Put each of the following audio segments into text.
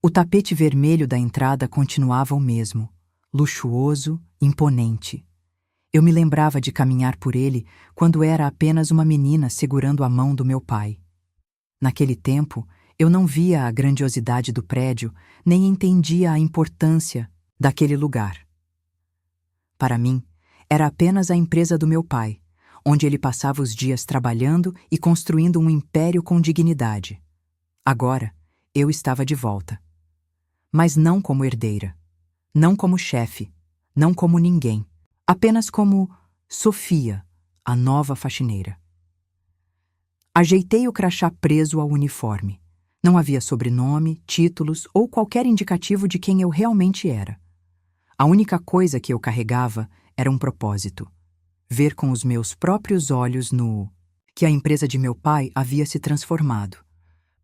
O tapete vermelho da entrada continuava o mesmo, luxuoso, imponente. Eu me lembrava de caminhar por ele quando era apenas uma menina segurando a mão do meu pai. Naquele tempo, eu não via a grandiosidade do prédio, nem entendia a importância daquele lugar. Para mim, era apenas a empresa do meu pai, onde ele passava os dias trabalhando e construindo um império com dignidade. Agora, eu estava de volta. Mas não como herdeira, não como chefe, não como ninguém, apenas como Sofia, a nova faxineira. Ajeitei o crachá preso ao uniforme. Não havia sobrenome, títulos ou qualquer indicativo de quem eu realmente era. A única coisa que eu carregava era um propósito: ver com os meus próprios olhos que a empresa de meu pai havia se transformado.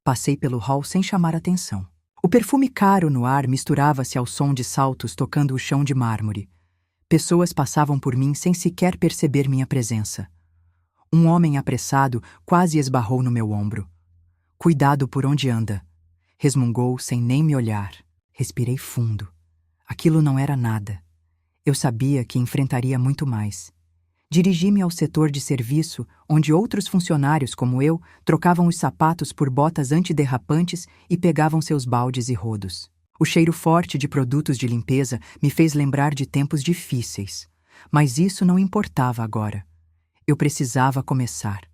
Passei pelo hall sem chamar atenção. O perfume caro no ar misturava-se ao som de saltos tocando o chão de mármore. Pessoas passavam por mim sem sequer perceber minha presença. Um homem apressado quase esbarrou no meu ombro. "Cuidado por onde anda", resmungou sem nem me olhar. Respirei fundo. Aquilo não era nada. Eu sabia que enfrentaria muito mais. Dirigi-me ao setor de serviço, onde outros funcionários como eu trocavam os sapatos por botas antiderrapantes e pegavam seus baldes e rodos. O cheiro forte de produtos de limpeza me fez lembrar de tempos difíceis. Mas isso não importava agora. Eu precisava começar.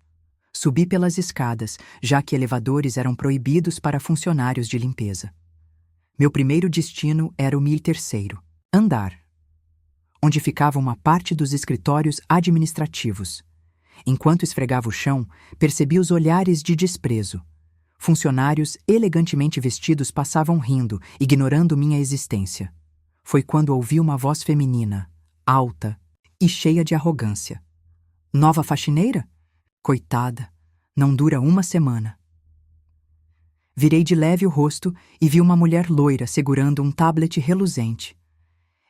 Subi pelas escadas, já que elevadores eram proibidos para funcionários de limpeza. Meu primeiro destino era o 1003º andar, onde ficava uma parte dos escritórios administrativos. Enquanto esfregava o chão, percebi os olhares de desprezo. Funcionários elegantemente vestidos passavam rindo, ignorando minha existência. Foi quando ouvi uma voz feminina, alta e cheia de arrogância. "Nova faxineira? Coitada, não dura uma semana." Virei de leve o rosto e vi uma mulher loira segurando um tablet reluzente.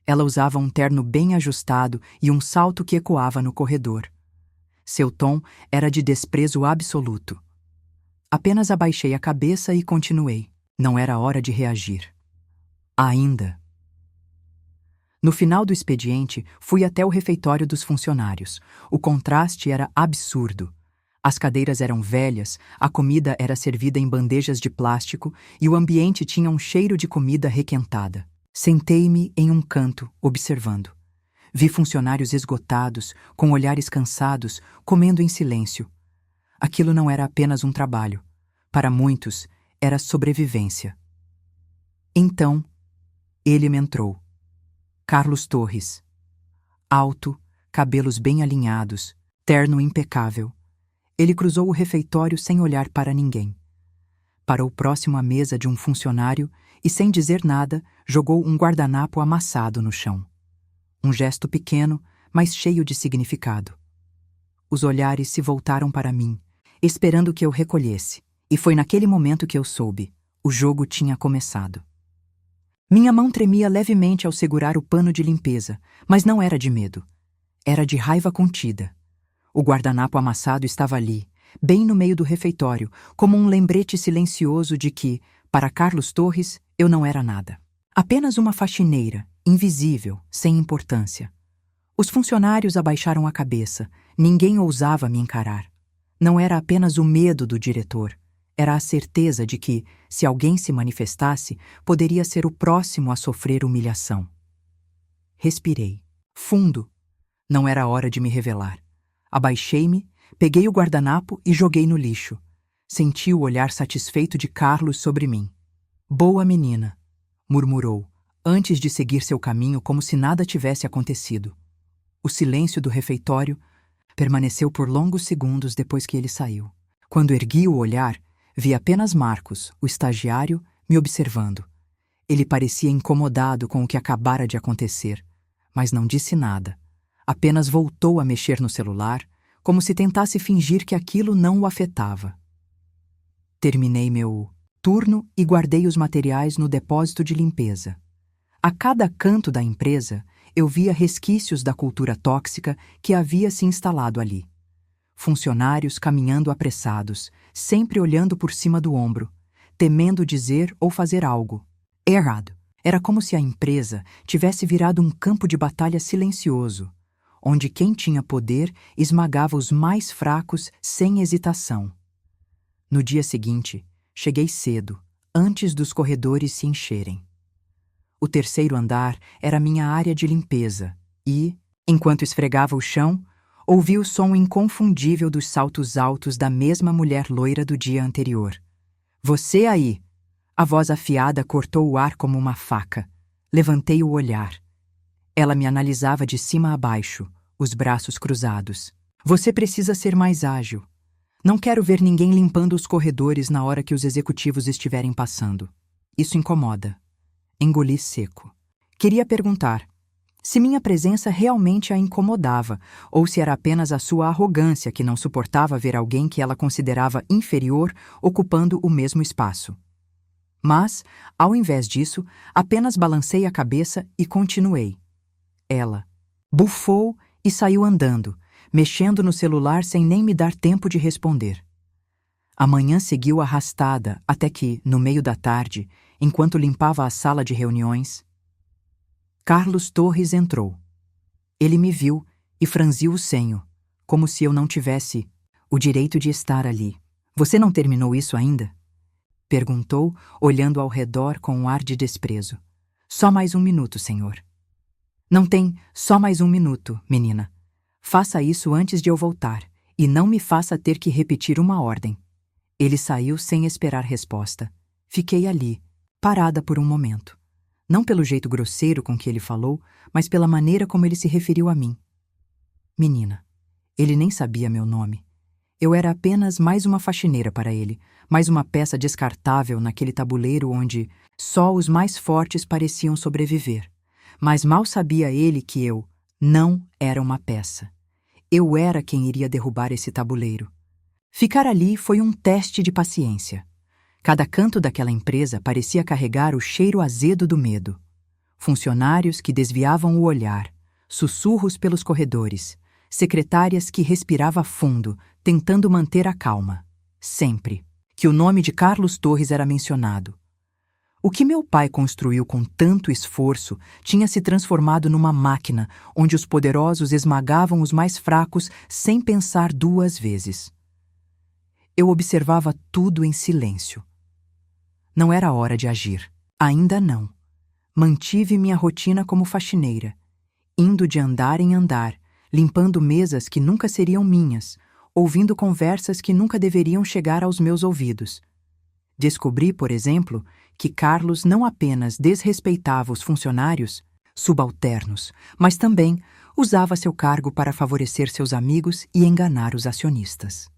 Ela usava um terno bem ajustado e um salto que ecoava no corredor. Seu tom era de desprezo absoluto. Apenas abaixei a cabeça e continuei. Não era hora de reagir. Ainda. No final do expediente, fui até o refeitório dos funcionários. O contraste era absurdo. As cadeiras eram velhas, a comida era servida em bandejas de plástico e o ambiente tinha um cheiro de comida requentada. Sentei-me em um canto, observando. Vi funcionários esgotados, com olhares cansados, comendo em silêncio. Aquilo não era apenas um trabalho. Para muitos, era sobrevivência. Então, ele me entrou. Carlos Torres. Alto, cabelos bem alinhados, terno impecável. Ele cruzou o refeitório sem olhar para ninguém. Parou próximo à mesa de um funcionário e, sem dizer nada, jogou um guardanapo amassado no chão. Um gesto pequeno, mas cheio de significado. Os olhares se voltaram para mim, esperando que eu recolhesse, e foi naquele momento que eu soube: o jogo tinha começado. Minha mão tremia levemente ao segurar o pano de limpeza, mas não era de medo. Era de raiva contida. O guardanapo amassado estava ali, bem no meio do refeitório, como um lembrete silencioso de que, para Carlos Torres, eu não era nada. Apenas uma faxineira, invisível, sem importância. Os funcionários abaixaram a cabeça. Ninguém ousava me encarar. Não era apenas o medo do diretor. Era a certeza de que, se alguém se manifestasse, poderia ser o próximo a sofrer humilhação. Respirei. Fundo. Não era hora de me revelar. Abaixei-me, peguei o guardanapo e joguei no lixo. Senti o olhar satisfeito de Carlos sobre mim. "Boa menina", murmurou, antes de seguir seu caminho como se nada tivesse acontecido. O silêncio do refeitório permaneceu por longos segundos depois que ele saiu. Quando ergui o olhar, vi apenas Marcos, o estagiário, me observando. Ele parecia incomodado com o que acabara de acontecer, mas não disse nada. Apenas voltou a mexer no celular, como se tentasse fingir que aquilo não o afetava. Terminei meu turno e guardei os materiais no depósito de limpeza. A cada canto da empresa, eu via resquícios da cultura tóxica que havia se instalado ali. Funcionários caminhando apressados, sempre olhando por cima do ombro, temendo dizer ou fazer algo. Errado. Era como se a empresa tivesse virado um campo de batalha silencioso, onde quem tinha poder esmagava os mais fracos sem hesitação. No dia seguinte, cheguei cedo, antes dos corredores se encherem. O terceiro andar era minha área de limpeza e, enquanto esfregava o chão, ouvi o som inconfundível dos saltos altos da mesma mulher loira do dia anterior. Você aí! A voz afiada cortou o ar como uma faca. Levantei o olhar. Ela me analisava de cima a baixo, os braços cruzados. Você precisa ser mais ágil. Não quero ver ninguém limpando os corredores na hora que os executivos estiverem passando. Isso incomoda. Engoli seco. Queria perguntar se minha presença realmente a incomodava ou se era apenas a sua arrogância que não suportava ver alguém que ela considerava inferior ocupando o mesmo espaço. Mas, ao invés disso, apenas balancei a cabeça e continuei. Ela bufou e saiu andando, mexendo no celular sem nem me dar tempo de responder. A manhã seguiu arrastada até que, no meio da tarde, enquanto limpava a sala de reuniões, Carlos Torres entrou. Ele me viu e franziu o senho, como se eu não tivesse o direito de estar ali. Você não terminou isso ainda? Perguntou, olhando ao redor com um ar de desprezo. Só mais um minuto, senhor. Não tem só mais um minuto, menina. Faça isso antes de eu voltar, e não me faça ter que repetir uma ordem. Ele saiu sem esperar resposta. Fiquei ali, parada por um momento. Não pelo jeito grosseiro com que ele falou, mas pela maneira como ele se referiu a mim. Menina. Ele nem sabia meu nome. Eu era apenas mais uma faxineira para ele, mais uma peça descartável naquele tabuleiro onde só os mais fortes pareciam sobreviver. Mas mal sabia ele que eu não era uma peça. Eu era quem iria derrubar esse tabuleiro. Ficar ali foi um teste de paciência. Cada canto daquela empresa parecia carregar o cheiro azedo do medo. Funcionários que desviavam o olhar, sussurros pelos corredores, secretárias que respirava fundo, tentando manter a calma. Sempre que o nome de Carlos Torres era mencionado. O que meu pai construiu com tanto esforço tinha se transformado numa máquina onde os poderosos esmagavam os mais fracos sem pensar duas vezes. Eu observava tudo em silêncio. Não era hora de agir. Ainda não. Mantive minha rotina como faxineira, indo de andar em andar, limpando mesas que nunca seriam minhas, ouvindo conversas que nunca deveriam chegar aos meus ouvidos. Descobri, por exemplo, que Carlos não apenas desrespeitava os funcionários, subalternos, mas também usava seu cargo para favorecer seus amigos e enganar os acionistas.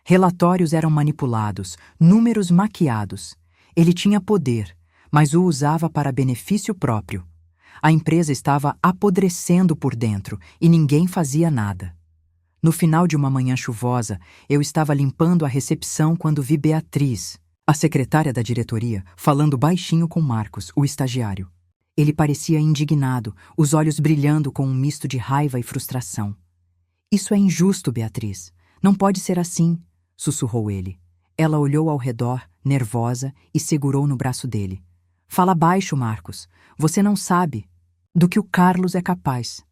Relatórios eram manipulados, números maquiados. Ele tinha poder, mas o usava para benefício próprio. A empresa estava apodrecendo por dentro e ninguém fazia nada. No final de uma manhã chuvosa, eu estava limpando a recepção quando vi Beatriz, a secretária da diretoria, falando baixinho com Marcos, o estagiário. Ele parecia indignado, os olhos brilhando com um misto de raiva e frustração. Isso é injusto, Beatriz. Não pode ser assim, sussurrou ele. Ela olhou ao redor, nervosa, e segurou no braço dele. Fala baixo, Marcos. Você não sabe do que o Carlos é capaz.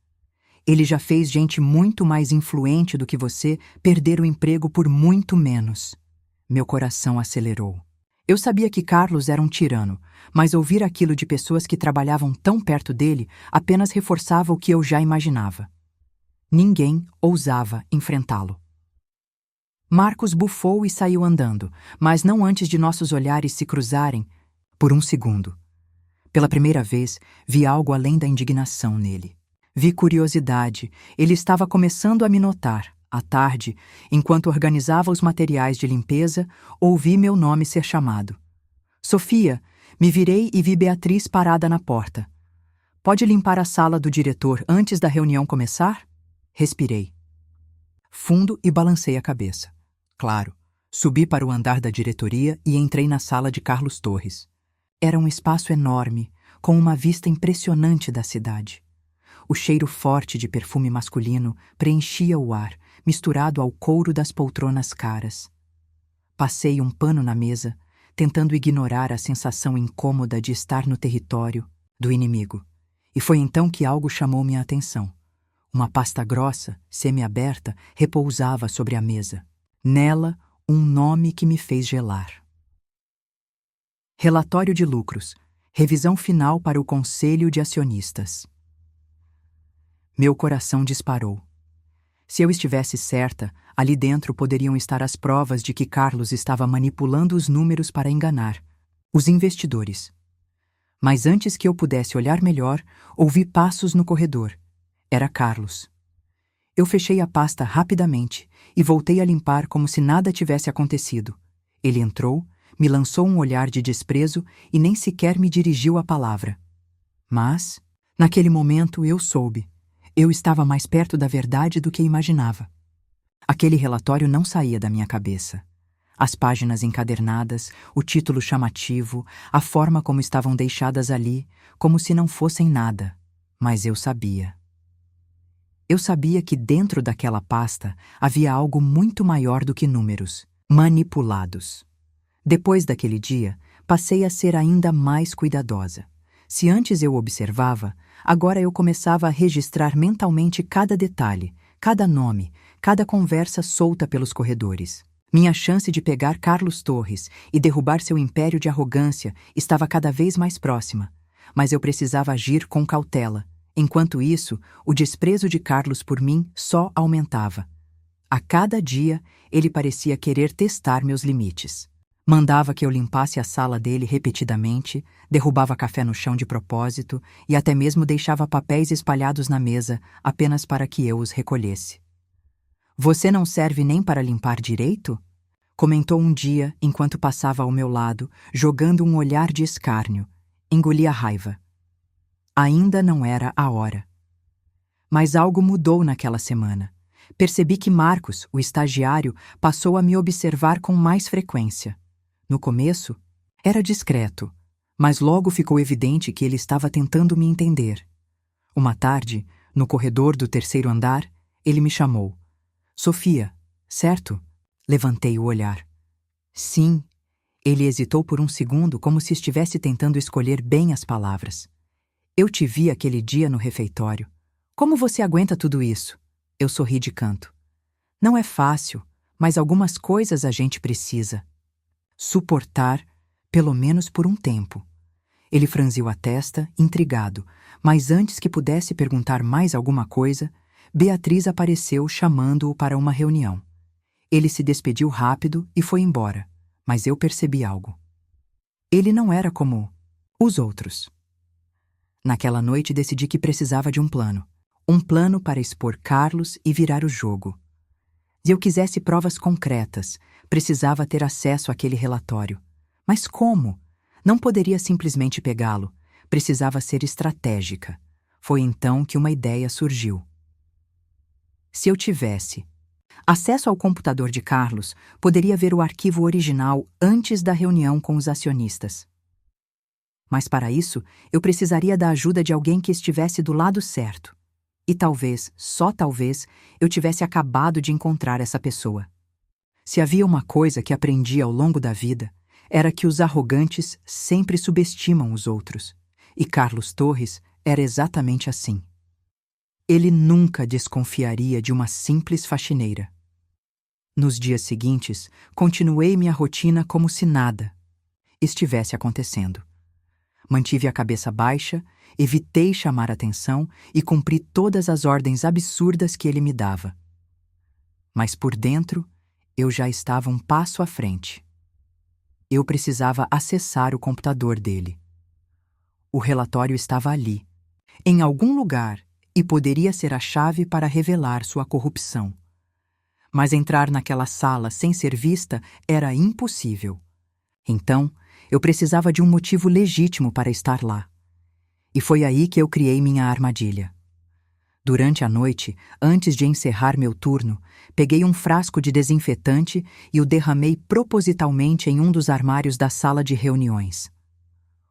Ele já fez gente muito mais influente do que você perder o emprego por muito menos. Meu coração acelerou. Eu sabia que Carlos era um tirano, mas ouvir aquilo de pessoas que trabalhavam tão perto dele apenas reforçava o que eu já imaginava. Ninguém ousava enfrentá-lo. Marcos bufou e saiu andando, mas não antes de nossos olhares se cruzarem por um segundo. Pela primeira vez, vi algo além da indignação nele. Vi curiosidade. Ele estava começando a me notar. À tarde, enquanto organizava os materiais de limpeza, ouvi meu nome ser chamado. Sofia, me virei e vi Beatriz parada na porta. Pode limpar a sala do diretor antes da reunião começar? Respirei fundo e balancei a cabeça. Claro, subi para o andar da diretoria e entrei na sala de Carlos Torres. Era um espaço enorme, com uma vista impressionante da cidade. O cheiro forte de perfume masculino preenchia o ar, misturado ao couro das poltronas caras. Passei um pano na mesa, tentando ignorar a sensação incômoda de estar no território do inimigo. E foi então que algo chamou minha atenção. Uma pasta grossa, semi-aberta, repousava sobre a mesa. Nela, um nome que me fez gelar. Relatório de lucros. Revisão final para o Conselho de Acionistas. Meu coração disparou. Se eu estivesse certa, ali dentro poderiam estar as provas de que Carlos estava manipulando os números para enganar os investidores. Mas antes que eu pudesse olhar melhor, ouvi passos no corredor. Era Carlos. Eu fechei a pasta rapidamente e voltei a limpar como se nada tivesse acontecido. Ele entrou, me lançou um olhar de desprezo e nem sequer me dirigiu a palavra. Mas, naquele momento, eu soube. Eu estava mais perto da verdade do que imaginava. Aquele relatório não saía da minha cabeça. As páginas encadernadas, o título chamativo, a forma como estavam deixadas ali, como se não fossem nada. Mas eu sabia. Eu sabia que dentro daquela pasta havia algo muito maior do que números, manipulados. Depois daquele dia, passei a ser ainda mais cuidadosa. Se antes eu observava, agora eu começava a registrar mentalmente cada detalhe, cada nome, cada conversa solta pelos corredores. Minha chance de pegar Carlos Torres e derrubar seu império de arrogância estava cada vez mais próxima, mas eu precisava agir com cautela. Enquanto isso, o desprezo de Carlos por mim só aumentava. A cada dia, ele parecia querer testar meus limites. Mandava que eu limpasse a sala dele repetidamente, derrubava café no chão de propósito e até mesmo deixava papéis espalhados na mesa apenas para que eu os recolhesse. "Você não serve nem para limpar direito?" comentou um dia enquanto passava ao meu lado, jogando um olhar de escárnio. Engoli a raiva. Ainda não era a hora. Mas algo mudou naquela semana. Percebi que Marcos, o estagiário, passou a me observar com mais frequência. No começo, era discreto, mas logo ficou evidente que ele estava tentando me entender. Uma tarde, no corredor do terceiro andar, ele me chamou. "Sofia, certo?" Levantei o olhar. "Sim." Ele hesitou por um segundo, como se estivesse tentando escolher bem as palavras. "Eu te vi aquele dia no refeitório. Como você aguenta tudo isso?" Eu sorri de canto. "Não é fácil, mas algumas coisas a gente precisa suportar, pelo menos por um tempo." Ele franziu a testa, intrigado, mas antes que pudesse perguntar mais alguma coisa, Beatriz apareceu chamando-o para uma reunião. Ele se despediu rápido e foi embora, mas eu percebi algo. Ele não era como os outros. Naquela noite decidi que precisava de um plano. Um plano para expor Carlos e virar o jogo. Se eu quisesse provas concretas, precisava ter acesso àquele relatório. Mas como? Não poderia simplesmente pegá-lo. Precisava ser estratégica. Foi então que uma ideia surgiu. Se eu tivesse acesso ao computador de Carlos, poderia ver o arquivo original antes da reunião com os acionistas. Mas para isso, eu precisaria da ajuda de alguém que estivesse do lado certo. E talvez, só talvez, eu tivesse acabado de encontrar essa pessoa. Se havia uma coisa que aprendi ao longo da vida, era que os arrogantes sempre subestimam os outros. E Carlos Torres era exatamente assim. Ele nunca desconfiaria de uma simples faxineira. Nos dias seguintes, continuei minha rotina como se nada estivesse acontecendo. Mantive a cabeça baixa, evitei chamar atenção e cumpri todas as ordens absurdas que ele me dava. Mas por dentro, eu já estava um passo à frente. Eu precisava acessar o computador dele. O relatório estava ali, em algum lugar, e poderia ser a chave para revelar sua corrupção. Mas entrar naquela sala sem ser vista era impossível. Então, eu precisava de um motivo legítimo para estar lá. E foi aí que eu criei minha armadilha. Durante a noite, antes de encerrar meu turno, peguei um frasco de desinfetante e o derramei propositalmente em um dos armários da sala de reuniões.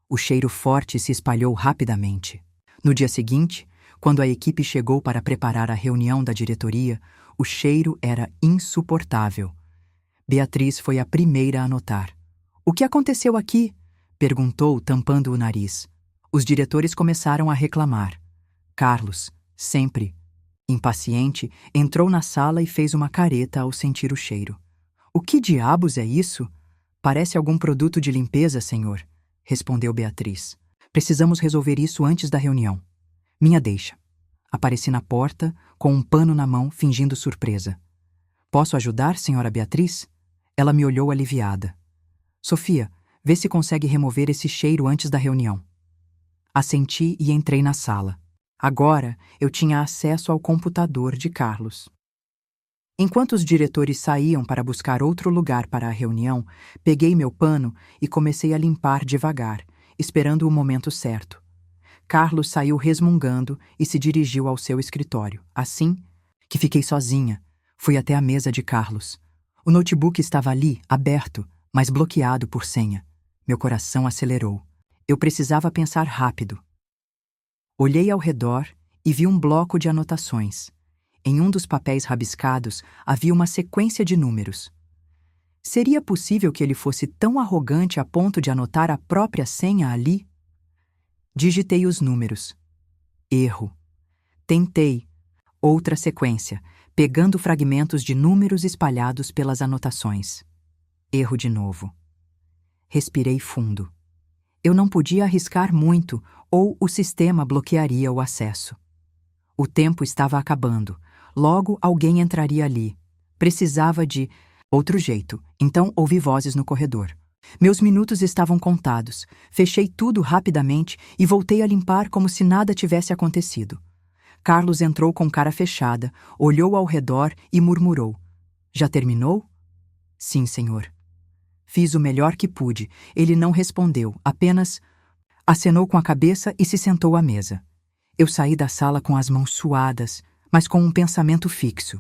O cheiro forte se espalhou rapidamente. No dia seguinte, quando a equipe chegou para preparar a reunião da diretoria, o cheiro era insuportável. Beatriz foi a primeira a notar. O que aconteceu aqui? Perguntou, tampando o nariz. Os diretores começaram a reclamar. Carlos, sempre impaciente, entrou na sala e fez uma careta ao sentir o cheiro. O que diabos é isso? Parece algum produto de limpeza, senhor, respondeu Beatriz. Precisamos resolver isso antes da reunião. Minha deixa. Apareci na porta, com um pano na mão, fingindo surpresa. Posso ajudar, senhora Beatriz? Ela me olhou aliviada. Sofia, vê se consegue remover esse cheiro antes da reunião. Assenti e entrei na sala. Agora eu tinha acesso ao computador de Carlos. Enquanto os diretores saíam para buscar outro lugar para a reunião, peguei meu pano e comecei a limpar devagar, esperando o momento certo. Carlos saiu resmungando e se dirigiu ao seu escritório. Assim que fiquei sozinha, fui até a mesa de Carlos. O notebook estava ali, aberto, mas bloqueado por senha. Meu coração acelerou. Eu precisava pensar rápido. Olhei ao redor e vi um bloco de anotações. Em um dos papéis rabiscados havia uma sequência de números. Seria possível que ele fosse tão arrogante a ponto de anotar a própria senha ali? Digitei os números. Erro. Tentei. Outra sequência, pegando fragmentos de números espalhados pelas anotações. Erro de novo. Respirei fundo. Eu não podia arriscar muito, ou o sistema bloquearia o acesso. O tempo estava acabando. Logo alguém entraria ali. Precisava de outro jeito, então ouvi vozes no corredor. Meus minutos estavam contados. Fechei tudo rapidamente e voltei a limpar como se nada tivesse acontecido. Carlos entrou com cara fechada, olhou ao redor e murmurou. Já terminou? Sim, senhor. Fiz o melhor que pude. Ele não respondeu, apenas acenou com a cabeça e se sentou à mesa. Eu saí da sala com as mãos suadas, mas com um pensamento fixo.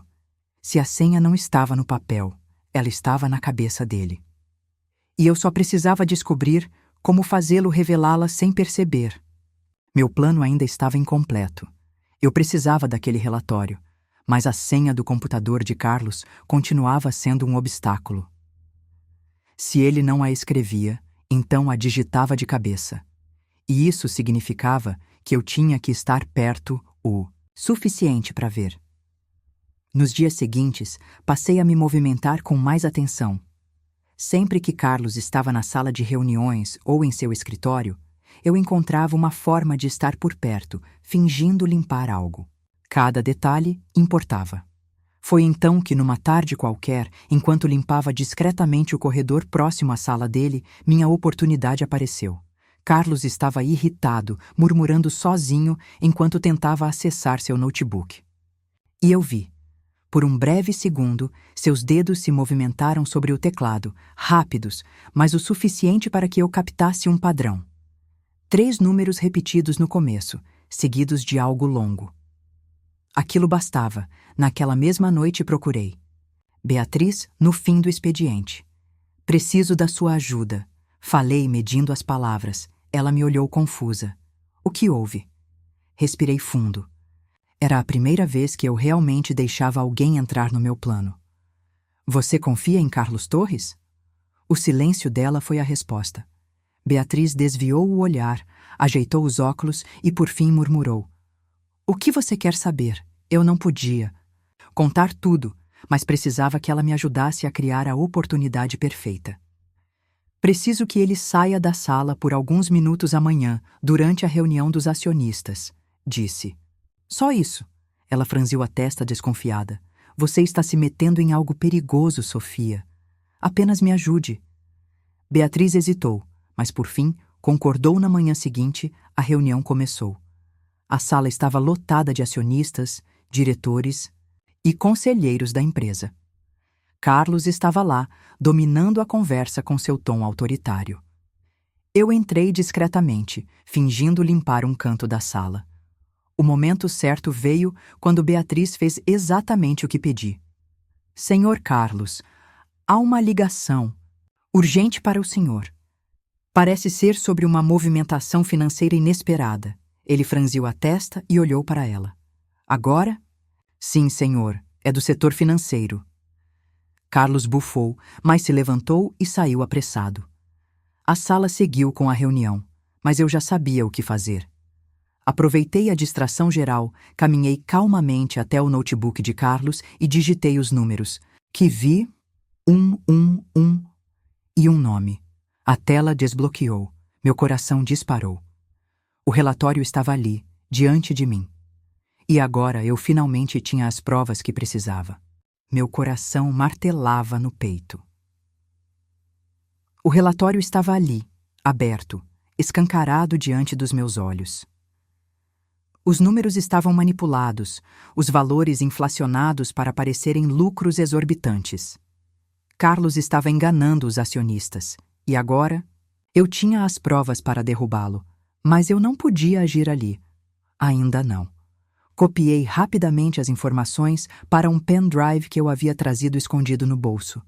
Se a senha não estava no papel, ela estava na cabeça dele. E eu só precisava descobrir como fazê-lo revelá-la sem perceber. Meu plano ainda estava incompleto. Eu precisava daquele relatório, mas a senha do computador de Carlos continuava sendo um obstáculo. Se ele não a escrevia, então a digitava de cabeça. E isso significava que eu tinha que estar perto o suficiente para ver. Nos dias seguintes, passei a me movimentar com mais atenção. Sempre que Carlos estava na sala de reuniões ou em seu escritório, eu encontrava uma forma de estar por perto, fingindo limpar algo. Cada detalhe importava. Foi então que, numa tarde qualquer, enquanto limpava discretamente o corredor próximo à sala dele, minha oportunidade apareceu. Carlos estava irritado, murmurando sozinho enquanto tentava acessar seu notebook. E eu vi. Por um breve segundo, seus dedos se movimentaram sobre o teclado, rápidos, mas o suficiente para que eu captasse um padrão. 3 números repetidos no começo, seguidos de algo longo. Aquilo bastava. Naquela mesma noite procurei. Beatriz, no fim do expediente. Preciso da sua ajuda. Falei medindo as palavras. Ela me olhou confusa. O que houve? Respirei fundo. Era a primeira vez que eu realmente deixava alguém entrar no meu plano. Você confia em Carlos Torres? O silêncio dela foi a resposta. Beatriz desviou o olhar, ajeitou os óculos e por fim murmurou. O que você quer saber? Eu não podia contar tudo, mas precisava que ela me ajudasse a criar a oportunidade perfeita. Preciso que ele saia da sala por alguns minutos amanhã, durante a reunião dos acionistas, disse. Só isso. Ela franziu a testa desconfiada. Você está se metendo em algo perigoso, Sofia. Apenas me ajude. Beatriz hesitou, mas por fim concordou. Na manhã seguinte, a reunião começou. A sala estava lotada de acionistas, diretores e conselheiros da empresa. Carlos estava lá, dominando a conversa com seu tom autoritário. Eu entrei discretamente, fingindo limpar um canto da sala. O momento certo veio quando Beatriz fez exatamente o que pedi. Senhor Carlos, há uma ligação urgente para o senhor. Parece ser sobre uma movimentação financeira inesperada. Ele franziu a testa e olhou para ela. Agora? Sim, senhor. É do setor financeiro. Carlos bufou, mas se levantou e saiu apressado. A sala seguiu com a reunião, mas eu já sabia o que fazer. Aproveitei a distração geral, caminhei calmamente até o notebook de Carlos e digitei os números, que vi 111 e um nome. A tela desbloqueou, meu coração disparou. O relatório estava ali, diante de mim. E agora eu finalmente tinha as provas que precisava. Meu coração martelava no peito. O relatório estava ali, aberto, escancarado diante dos meus olhos. Os números estavam manipulados, os valores inflacionados para parecerem lucros exorbitantes. Carlos estava enganando os acionistas, e agora eu tinha as provas para derrubá-lo, mas eu não podia agir ali. Ainda não. Copiei rapidamente as informações para um pendrive que eu havia trazido escondido no bolso.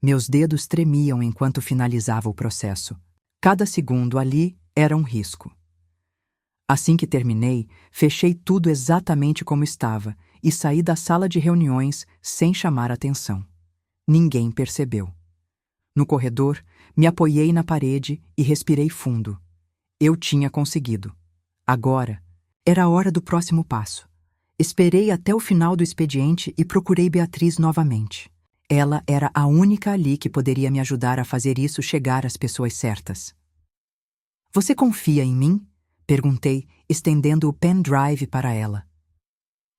Meus dedos tremiam enquanto finalizava o processo. Cada segundo ali era um risco. Assim que terminei, fechei tudo exatamente como estava e saí da sala de reuniões sem chamar atenção. Ninguém percebeu. No corredor, me apoiei na parede e respirei fundo. Eu tinha conseguido. Agora, era a hora do próximo passo. Esperei até o final do expediente e procurei Beatriz novamente. Ela era a única ali que poderia me ajudar a fazer isso chegar às pessoas certas. Você confia em mim? Perguntei, estendendo o pendrive para ela.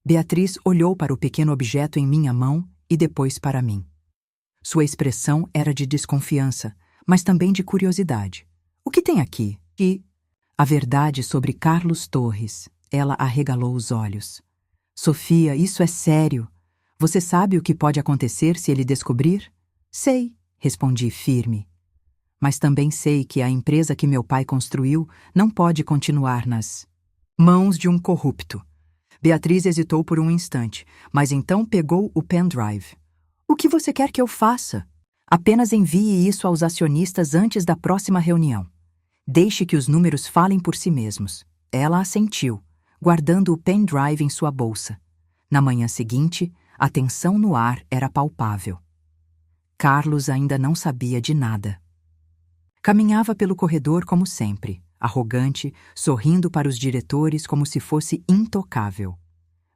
Beatriz olhou para o pequeno objeto em minha mão e depois para mim. Sua expressão era de desconfiança, mas também de curiosidade. O que tem aqui? E a verdade sobre Carlos Torres. Ela arregalou os olhos. Sofia, isso é sério. Você sabe o que pode acontecer se ele descobrir? Sei, respondi firme. Mas também sei que a empresa que meu pai construiu não pode continuar nas mãos de um corrupto. Beatriz hesitou por um instante, mas então pegou o pendrive. O que você quer que eu faça? Apenas envie isso aos acionistas antes da próxima reunião. Deixe que os números falem por si mesmos. Ela assentiu, guardando o pendrive em sua bolsa. Na manhã seguinte, a tensão no ar era palpável. Carlos ainda não sabia de nada. Caminhava pelo corredor como sempre, arrogante, sorrindo para os diretores como se fosse intocável.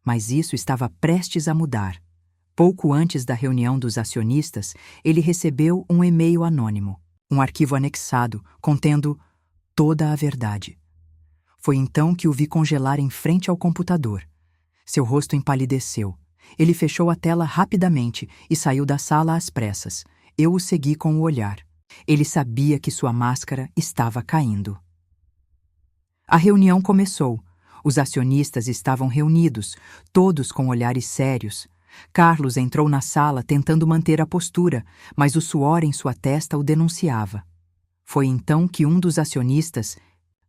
Mas isso estava prestes a mudar. Pouco antes da reunião dos acionistas, ele recebeu um e-mail anônimo, um arquivo anexado, contendo toda a verdade. Foi então que o vi congelar em frente ao computador. Seu rosto empalideceu. Ele fechou a tela rapidamente e saiu da sala às pressas. Eu o segui com o olhar. Ele sabia que sua máscara estava caindo. A reunião começou. Os acionistas estavam reunidos, todos com olhares sérios. Carlos entrou na sala tentando manter a postura, mas o suor em sua testa o denunciava. Foi então que um dos acionistas,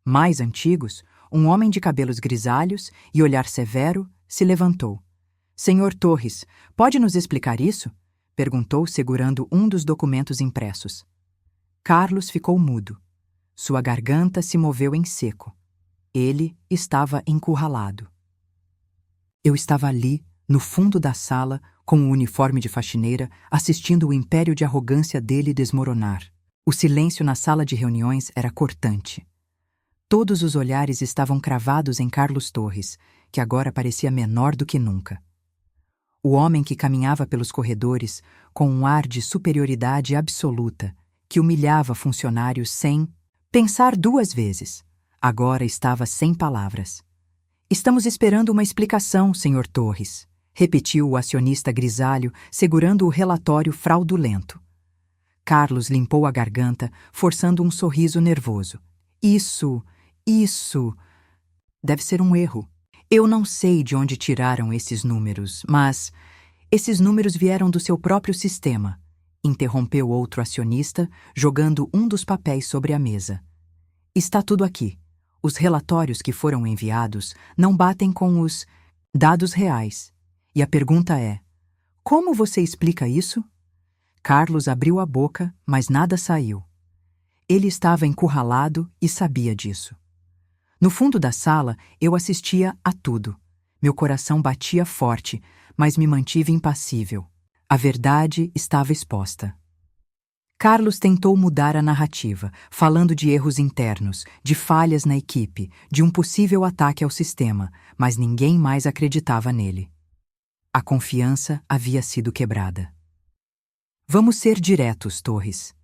mais antigos, um homem de cabelos grisalhos e olhar severo, se levantou. Senhor Torres, pode nos explicar isso? Perguntou, segurando um dos documentos impressos. Carlos ficou mudo. Sua garganta se moveu em seco. Ele estava encurralado. Eu estava ali, no fundo da sala, com o uniforme de faxineira, assistindo o império de arrogância dele desmoronar. O silêncio na sala de reuniões era cortante. Todos os olhares estavam cravados em Carlos Torres, que agora parecia menor do que nunca. O homem que caminhava pelos corredores com um ar de superioridade absoluta, que humilhava funcionários sem pensar duas vezes, agora estava sem palavras. Estamos esperando uma explicação, Sr. Torres, repetiu o acionista grisalho, segurando o relatório fraudulento. Carlos limpou a garganta, forçando um sorriso nervoso. Isso... deve ser um erro. Eu não sei de onde tiraram esses números, mas esses números vieram do seu próprio sistema, interrompeu outro acionista, jogando um dos papéis sobre a mesa. Está tudo aqui. Os relatórios que foram enviados não batem com os dados reais. E a pergunta é: como você explica isso? Carlos abriu a boca, mas nada saiu. Ele estava encurralado e sabia disso. No fundo da sala, eu assistia a tudo. Meu coração batia forte, mas me mantive impassível. A verdade estava exposta. Carlos tentou mudar a narrativa, falando de erros internos, de falhas na equipe, de um possível ataque ao sistema, mas ninguém mais acreditava nele. A confiança havia sido quebrada. Vamos ser diretos, Torres,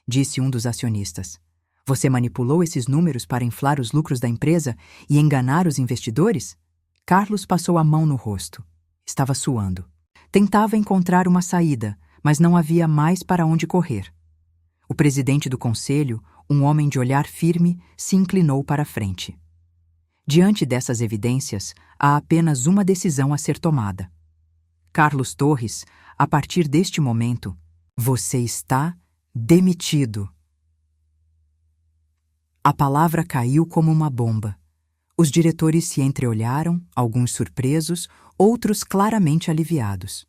disse um dos acionistas. Você manipulou esses números para inflar os lucros da empresa e enganar os investidores? Carlos passou a mão no rosto. Estava suando. Tentava encontrar uma saída, mas não havia mais para onde correr. O presidente do conselho, um homem de olhar firme, se inclinou para a frente. Diante dessas evidências, há apenas uma decisão a ser tomada. Carlos Torres, a partir deste momento, você está demitido. A palavra caiu como uma bomba. Os diretores se entreolharam, alguns surpresos, outros claramente aliviados.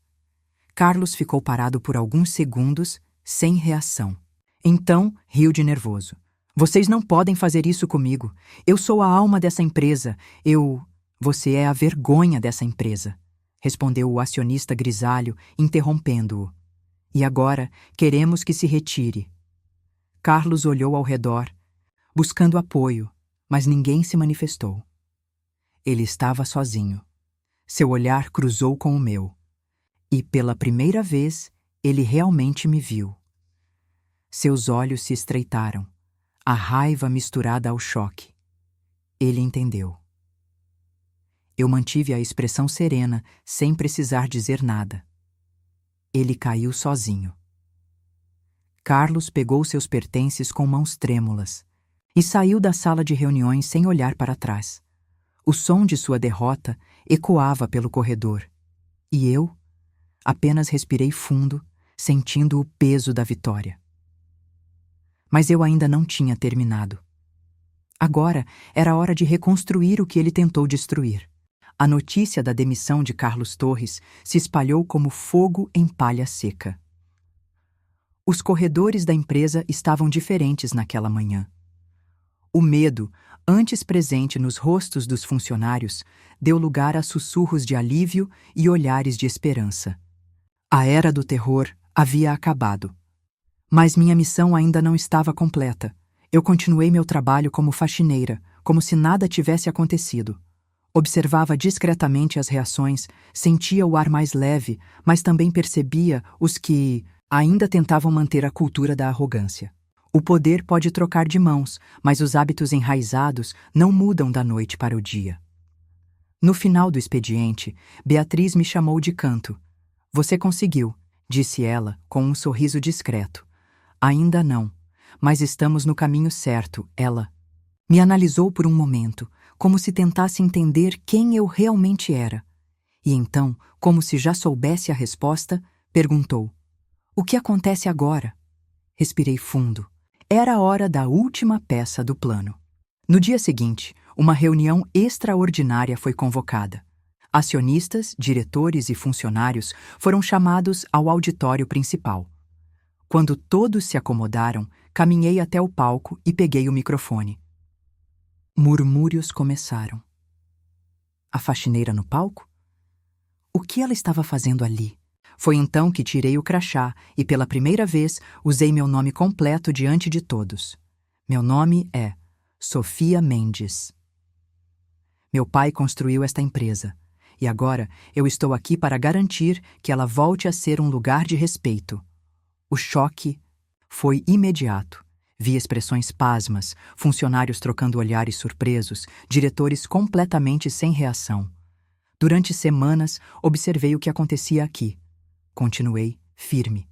Carlos ficou parado por alguns segundos, sem reação. Então, riu de nervoso. Vocês não podem fazer isso comigo. Eu sou a alma dessa empresa. Você é a vergonha dessa empresa, respondeu o acionista grisalho, interrompendo-o. E agora queremos que se retire. Carlos olhou ao redor, buscando apoio, mas ninguém se manifestou. Ele estava sozinho. Seu olhar cruzou com o meu. E pela primeira vez, ele realmente me viu. Seus olhos se estreitaram, a raiva misturada ao choque. Ele entendeu. Eu mantive a expressão serena, sem precisar dizer nada. Ele caiu sozinho. Carlos pegou seus pertences com mãos trêmulas e saiu da sala de reuniões sem olhar para trás. O som de sua derrota ecoava pelo corredor. E eu apenas respirei fundo, sentindo o peso da vitória. Mas eu ainda não tinha terminado. Agora era hora de reconstruir o que ele tentou destruir. A notícia da demissão de Carlos Torres se espalhou como fogo em palha seca. Os corredores da empresa estavam diferentes naquela manhã. O medo, antes presente nos rostos dos funcionários, deu lugar a sussurros de alívio e olhares de esperança. A era do terror havia acabado. Mas minha missão ainda não estava completa. Eu continuei meu trabalho como faxineira, como se nada tivesse acontecido. Observava discretamente as reações, sentia o ar mais leve, mas também percebia os que ainda tentavam manter a cultura da arrogância. O poder pode trocar de mãos, mas os hábitos enraizados não mudam da noite para o dia. No final do expediente, Beatriz me chamou de canto. Você conseguiu, disse ela, com um sorriso discreto. Ainda não, mas estamos no caminho certo, ela. Me analisou por um momento, como se tentasse entender quem eu realmente era. E então, como se já soubesse a resposta, perguntou: o que acontece agora? Respirei fundo. Era a hora da última peça do plano. No dia seguinte, uma reunião extraordinária foi convocada. Acionistas, diretores e funcionários foram chamados ao auditório principal. Quando todos se acomodaram, caminhei até o palco e peguei o microfone. Murmúrios começaram. A faxineira no palco? O que ela estava fazendo ali? Foi então que tirei o crachá e, pela primeira vez, usei meu nome completo diante de todos. Meu nome é Sofia Mendes. Meu pai construiu esta empresa, e agora eu estou aqui para garantir que ela volte a ser um lugar de respeito. O choque foi imediato. Vi expressões pasmas, funcionários trocando olhares surpresos, diretores completamente sem reação. Durante semanas, observei o que acontecia aqui. Continuei firme.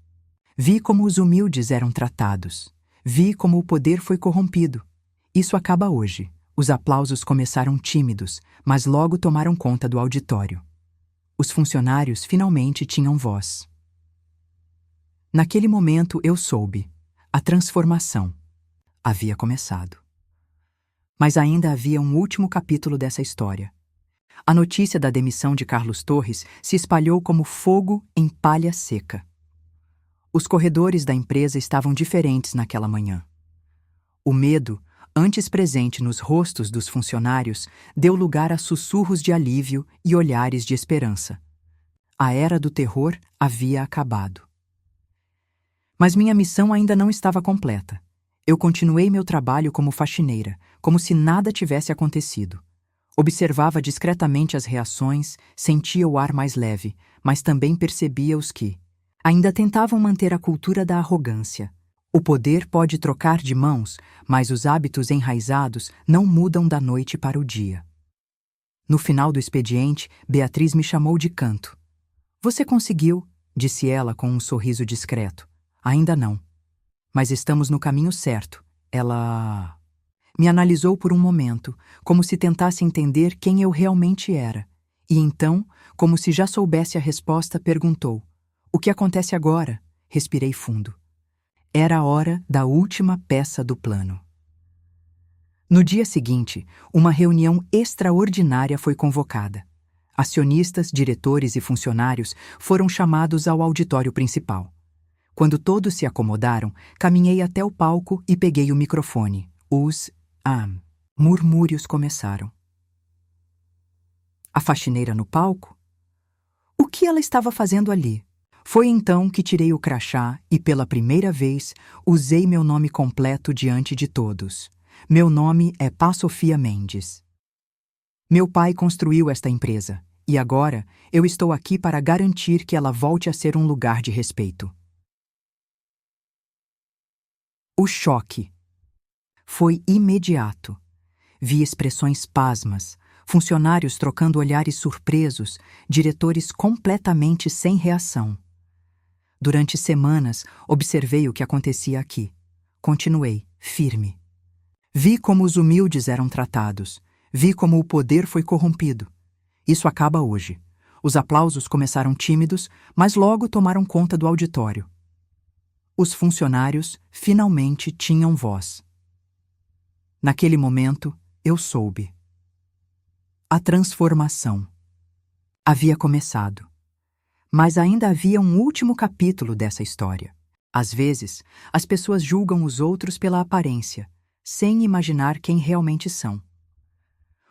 Vi como os humildes eram tratados. Vi como o poder foi corrompido. Isso acaba hoje. Os aplausos começaram tímidos, mas logo tomaram conta do auditório. Os funcionários finalmente tinham voz. Naquele momento eu soube. A transformação havia começado. Mas ainda havia um último capítulo dessa história. A notícia da demissão de Carlos Torres se espalhou como fogo em palha seca. Os corredores da empresa estavam diferentes naquela manhã. O medo, antes presente nos rostos dos funcionários, deu lugar a sussurros de alívio e olhares de esperança. A era do terror havia acabado. Mas minha missão ainda não estava completa. Eu continuei meu trabalho como faxineira, como se nada tivesse acontecido. Observava discretamente as reações, sentia o ar mais leve, mas também percebia os que ainda tentavam manter a cultura da arrogância. O poder pode trocar de mãos, mas os hábitos enraizados não mudam da noite para o dia. No final do expediente, Beatriz me chamou de canto. "Você conseguiu", disse ela com um sorriso discreto. "Ainda não. Mas estamos no caminho certo." Ela me analisou por um momento, como se tentasse entender quem eu realmente era. E então, como se já soubesse a resposta, perguntou: "O que acontece agora?" Respirei fundo. Era a hora da última peça do plano. No dia seguinte, uma reunião extraordinária foi convocada. Acionistas, diretores e funcionários foram chamados ao auditório principal. Quando todos se acomodaram, caminhei até o palco e peguei o microfone. Os murmúrios começaram. A faxineira no palco? O que ela estava fazendo ali? Foi então que tirei o crachá e, pela primeira vez, usei meu nome completo diante de todos. Meu nome é Pá Sofia Mendes. Meu pai construiu esta empresa, e agora eu estou aqui para garantir que ela volte a ser um lugar de respeito. O choque foi imediato. Vi expressões pasmas, funcionários trocando olhares surpresos, diretores completamente sem reação. Durante semanas, observei o que acontecia aqui. Continuei, firme. Vi como os humildes eram tratados. Vi como o poder foi corrompido. Isso acaba hoje. Os aplausos começaram tímidos, mas logo tomaram conta do auditório. Os funcionários finalmente tinham voz. Naquele momento, eu soube. A transformação havia começado. Mas ainda havia um último capítulo dessa história. Às vezes, as pessoas julgam os outros pela aparência, sem imaginar quem realmente são.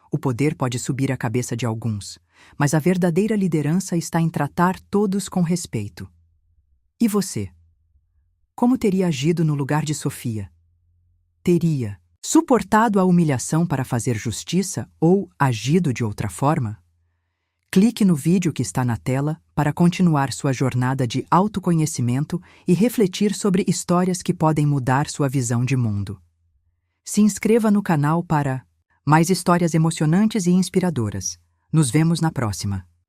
O poder pode subir a cabeça de alguns, mas a verdadeira liderança está em tratar todos com respeito. E você? Como teria agido no lugar de Sofia? Teria suportado a humilhação para fazer justiça ou agido de outra forma? Clique no vídeo que está na tela para continuar sua jornada de autoconhecimento e refletir sobre histórias que podem mudar sua visão de mundo. Se inscreva no canal para mais histórias emocionantes e inspiradoras. Nos vemos na próxima.